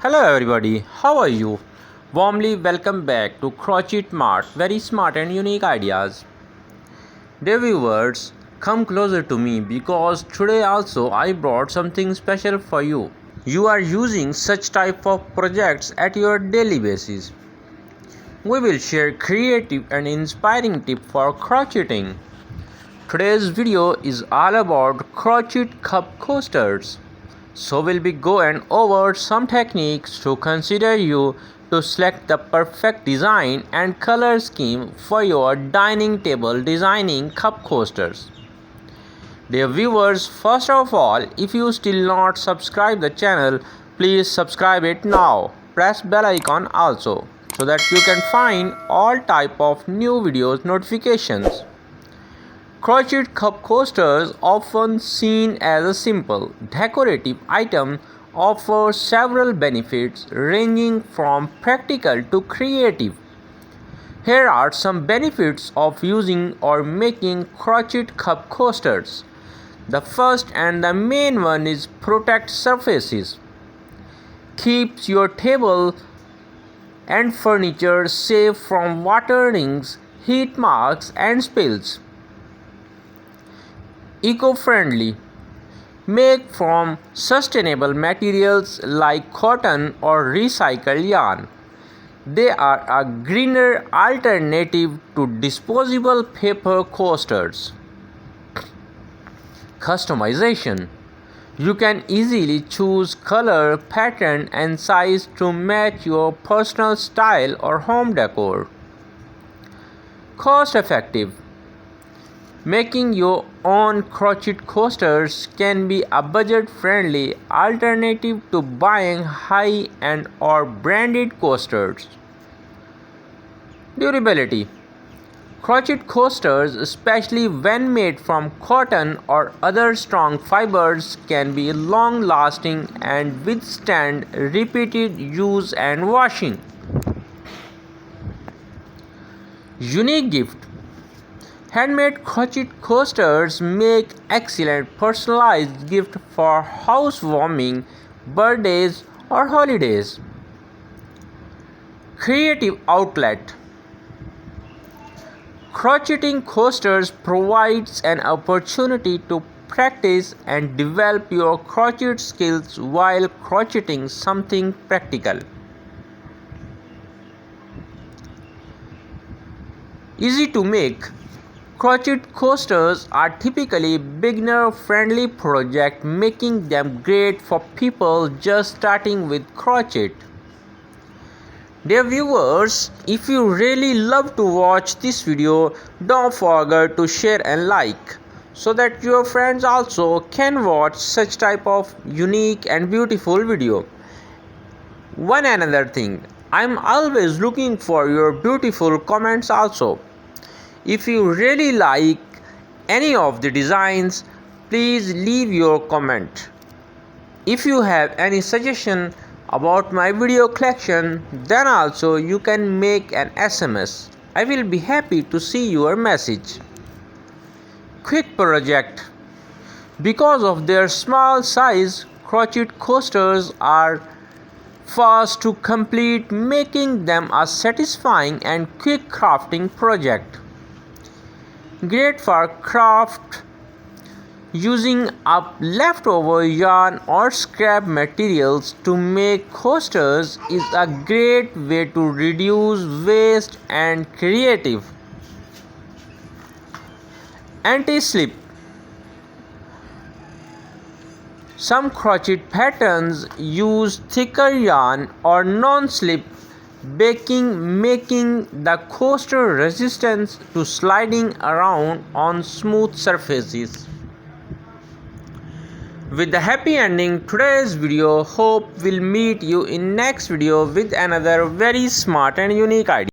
Hello everybody, how are you? Warmly welcome back to Crochet Mart, very smart and unique ideas. Dear viewers, come closer to me because today also I brought something special for you. You are using such type of projects at your daily basis. We will share creative and inspiring tips for crocheting. Today's video is all about crochet cup coasters. So we'll be going over some techniques to consider you to select the perfect design and color scheme for your dining table designing cup coasters. Dear viewers, first of all, if you still not subscribe the channel, please subscribe it now. Press bell icon also so that you can find all type of new videos notifications. Crochet cup coasters, often seen as a simple decorative item, offer several benefits ranging from practical to creative. Here are some benefits of using or making crochet cup coasters. The first and the main one is protect surfaces. Keeps your table and furniture safe from water rings, heat marks and spills. Eco-friendly. Made from sustainable materials like cotton or recycled yarn. They are a greener alternative to disposable paper coasters. Customization. You can easily choose color, pattern and size to match your personal style or home decor. Cost effective. Making your own crochet coasters can be a budget-friendly alternative to buying high-end or branded coasters. Durability. Crochet coasters, especially when made from cotton or other strong fibers, can be long-lasting and withstand repeated use and washing. Unique gift. Handmade crochet coasters make excellent personalized gift for housewarming, birthdays or holidays. Creative outlet. Crocheting coasters provides an opportunity to practice and develop your crochet skills while crocheting something practical. Easy to make. Crochet coasters are typically beginner-friendly project, making them great for people just starting with crochet. Dear viewers, if you really love to watch this video, don't forget to share and like so that your friends also can watch such type of unique and beautiful video. One another thing, I'm always looking for your beautiful comments also. If you really like any of the designs, please leave your comment. If you have any suggestion about my video collection, then also you can make an SMS. I will be happy to see your message. Quick project. Because of their small size, crochet coasters are fast to complete, making them a satisfying and quick crafting project. Great for craft. Using up leftover yarn or scrap materials to make coasters is a great way to reduce waste and creative. Anti-slip. Some crochet patterns use thicker yarn or non-slip backing, making the coaster resistant to sliding around on smooth surfaces. With the happy ending today's video, hope we'll meet you in next video with another very smart and unique idea.